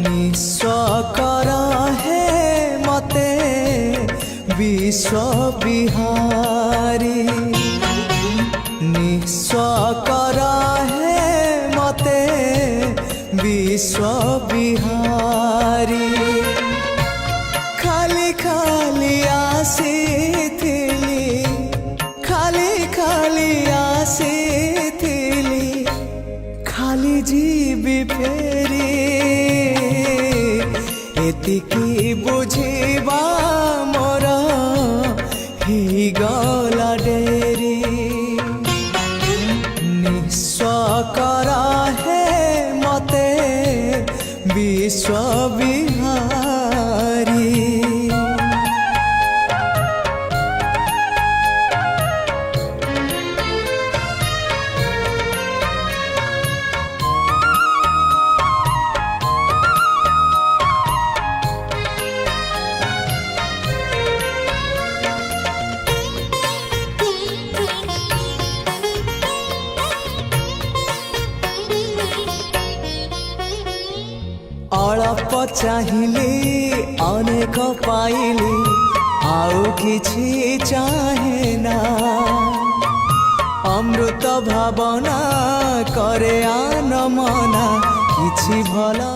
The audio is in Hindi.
निस्व कर हे मते विश्व बिहारी निस्व कर हे मते विश्व बिहारी खाली खाली आसीथिली खाली खाली आसीथिली खाली जीवी फेरी एतिकी बुझिबा मोर ही गला डेरी निस्व कर हे मते विश्व बिहारी अल्प चाहिली अनेक पाइली आउ किछि चाहे ना अमृत भावना करे आन मना किछि भला